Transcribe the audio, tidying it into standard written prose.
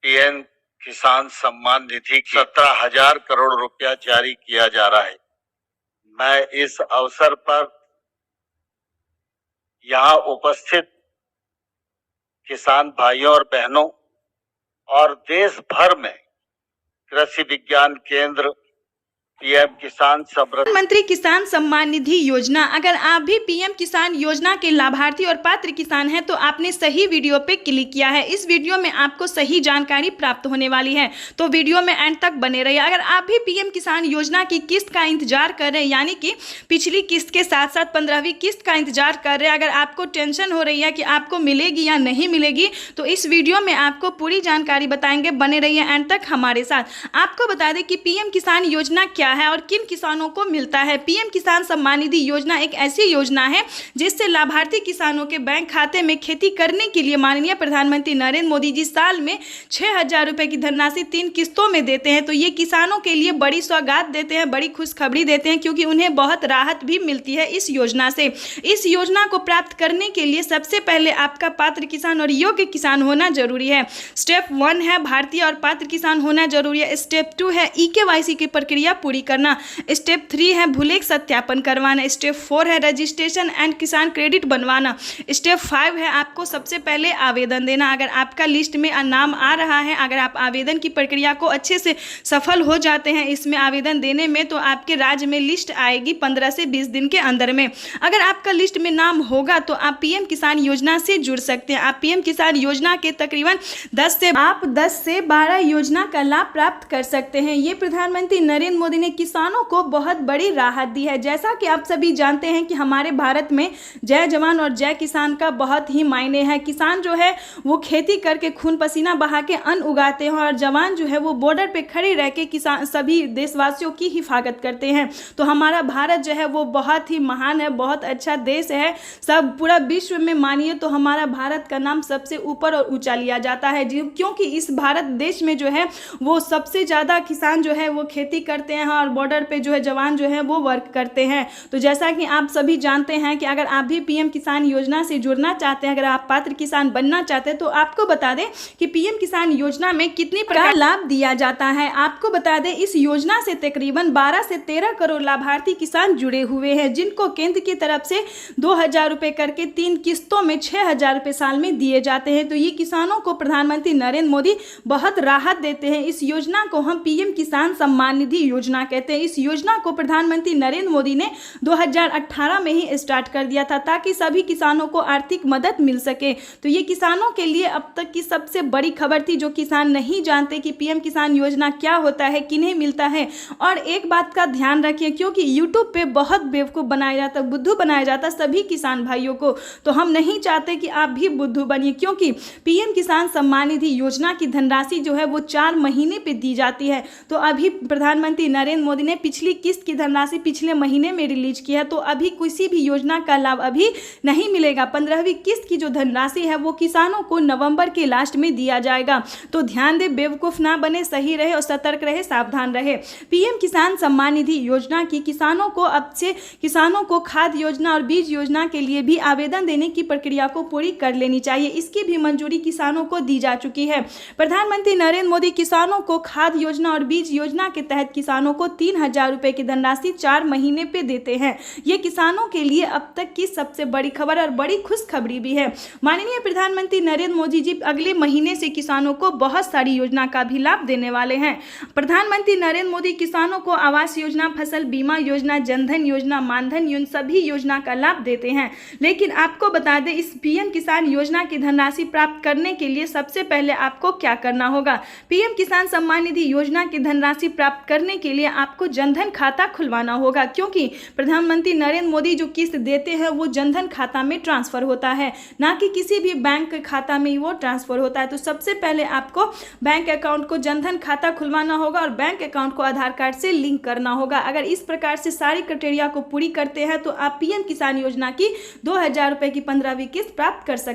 PM किसान सम्मान निधि की 17,000 करोड़ रुपया जारी किया जा रहा है। मैं इस अवसर पर यहाँ उपस्थित किसान भाइयों और बहनों और देश भर में कृषि विज्ञान केंद्र, पीएम किसान समृद्धि प्रधानमंत्री किसान सम्मान निधि योजना, अगर आप भी पीएम किसान योजना के लाभार्थी और पात्र किसान हैं तो आपने सही वीडियो पे क्लिक किया है। इस वीडियो में आपको सही जानकारी प्राप्त होने वाली है, तो वीडियो में एंड तक बने रहिए। अगर आप भी पीएम किसान योजना की किस्त का इंतजार कर रहे हैं, यानी कि पिछली किस्त के साथ साथ 15वीं किस्त का इंतजार कर रहे हैं, अगर आपको टेंशन हो रही है कि आपको मिलेगी या नहीं मिलेगी, तो इस वीडियो में आपको पूरी जानकारी बताएंगे। बने रहिए एंड तक हमारे साथ। आपको बता दें कि पीएम किसान योजना क्या है और किन किसानों को मिलता है। पीएम किसान सम्मान निधि योजना एक ऐसी योजना है जिससे लाभार्थी किसानों के बैंक खाते में खेती करने के लिए माननीय प्रधानमंत्री नरेंद्र मोदी जी साल में 6,000 रुपए की धनराशि 3 किस्तों में देते हैं। तो ये किसानों के लिए बड़ी सौगात देते हैं, बड़ी खुशखबरी देते हैं, क्योंकि उन्हें बहुत राहत भी मिलती है इस योजना से। इस योजना को प्राप्त करने के लिए सबसे पहले आपका पात्र किसान और योग्य किसान होना जरूरी है। स्टेप 1 है भारतीय और पात्र किसान होना जरूरी है। स्टेप 2 है EKYC की प्रक्रिया पूरी करना। स्टेप 3 है भूलेख सत्यापन करवाना। स्टेप 4 है रजिस्ट्रेशन एंड किसान क्रेडिट बनवाना। स्टेप 5 है आपको सबसे पहले आवेदन देना। अगर आपका लिस्ट में नाम आ रहा है, अगर आप आवेदन की प्रक्रिया को अच्छे से सफल हो जाते हैं इसमें आवेदन देने में, तो आपके राज्य में लिस्ट आएगी 15 से 20 दिन के अंदर में। अगर आपका लिस्ट में नाम होगा तो आप पीएम किसान योजना से जुड़ सकते हैं। आप पीएम किसान योजना के तकरीबन 10 से 12 योजना का लाभ प्राप्त कर सकते हैं। ये प्रधानमंत्री नरेंद्र मोदी ने किसानों को बहुत बड़ी राहत दी है। जैसा कि आप सभी जानते हैं कि हमारे भारत में जय जवान और जय किसान का बहुत ही मायने है। किसान जो है वो खेती करके खून पसीना बहा के अन्न उगाते हैं, और जवान जो है वो बॉर्डर पे खड़े रह के किसान सभी देशवासियों की हिफाजत करते हैं। तो हमारा भारत जो है वो बहुत ही महान है, बहुत अच्छा देश है। सब पूरा विश्व में मानिए तो हमारा भारत का नाम सबसे ऊपर और ऊंचा लिया जाता है, क्योंकि इस भारत देश में जो है वो सबसे ज़्यादा किसान जो है वो खेती करते हैं और बॉर्डर पे जो है जवान जो है वो वर्क करते हैं। तो जैसा कि आप सभी जानते हैं कि अगर आप भी पीएम किसान योजना से जुड़ना चाहते हैं, अगर आप पात्र किसान बनना चाहते हैं, तो आपको बता दें कि पीएम किसान योजना में कितनी प्रकार लाभ दिया जाता है। आपको बता दें इस योजना से तकरीबन 12 से 13 करोड़ लाभार्थी किसान जुड़े हुए हैं, जिनको केंद्र की तरफ से 2,000 रुपए करके 3 किस्तों में 6,000 रुपए साल में दिए जाते हैं। तो ये किसानों को प्रधानमंत्री नरेंद्र मोदी बहुत राहत देते हैं। इस योजना को हम पीएम किसान सम्मान निधि योजना कहते हैं। इस योजना को प्रधानमंत्री नरेंद्र मोदी ने 2018 में ही स्टार्ट कर दिया था, ताकि सभी किसानों को आर्थिक मदद मिल सके। तो ये किसानों के लिए अब तक की सबसे बड़ी खबर थी। जो किसान नहीं जानते कि पीएम किसान योजना क्या होता है, किन्हें मिलता है। और एक बात का ध्यान रखिए, क्योंकि यूट्यूब पे बहुत बेवकूफ़ बनाया जाता, बुद्धू बनाया जाता सभी किसान भाइयों को। तो हम नहीं चाहते कि आप भी बुद्धू बनिए, क्योंकि पीएम किसान सम्मान निधि योजना की धनराशि जो है वो 4 महीने पे दी जाती है। तो अभी प्रधानमंत्री नरेंद्र मोदी ने पिछली किस्त की धनराशि पिछले महीने में रिलीज की है, तो अभी किसी भी योजना का लाभ अभी नहीं मिलेगा। 15वीं किस्त की जो धनराशि है वो किसानों को नवंबर के लास्ट में दिया जाएगा। तो ध्यान दे, बेवकूफ़ ना बने, सही रहे और सतर्क रहे, सावधान रहे। पीएम किसान सम्मान निधि योजना की किसानों को अब से किसानों को खाद योजना और बीज योजना के लिए भी आवेदन देने की प्रक्रिया को पूरी कर लेनी चाहिए। इसकी भी मंजूरी किसानों को दी जा चुकी है। प्रधानमंत्री नरेंद्र मोदी किसानों को खाद योजना और बीज योजना के तहत किसानों को 3,000 रुपए की धनराशि 4 महीने पे देते हैं। ये किसानों के लिए अब तक की सबसे बड़ी खबर और बड़ी खुशखबरी भी है। माननीय प्रधानमंत्री नरेंद्र मोदी जी अगले महीने से किसानों को बहुत सारी योजना का भी लाभ देने वाले हैं। प्रधानमंत्री नरेंद्र मोदी किसानों को आवास योजना, फसल बीमा योजना, जनधन योजना, मानधन योजना, सभी योजना का लाभ देते हैं। लेकिन आपको बता दें, इस पीएम किसान योजना की धनराशि प्राप्त करने के लिए सबसे पहले आपको क्या करना होगा। पीएम किसान सम्मान निधि योजना की धनराशि प्राप्त करने के लिए आपको जनधन खाता खुलवाना होगा, क्योंकि प्रधानमंत्री नरेंद्र मोदी जो किस्त देते हैं वो जनधन खाता में ट्रांसफर होता है, ना कि किसी भी बैंक खाता में वो ट्रांसफर होता है। तो सबसे पहले आपको बैंक अकाउंट को जनधन खाता खुलवाना होगा और बैंक अकाउंट को आधार कार्ड से लिंक करना होगा। अगर इस प्रकार से सारी क्राइटेरिया को पूरी करते हैं तो आप पीएम किसान योजना की 2,000 रुपए की 15वीं किस्त प्राप्त कर सकते हैं।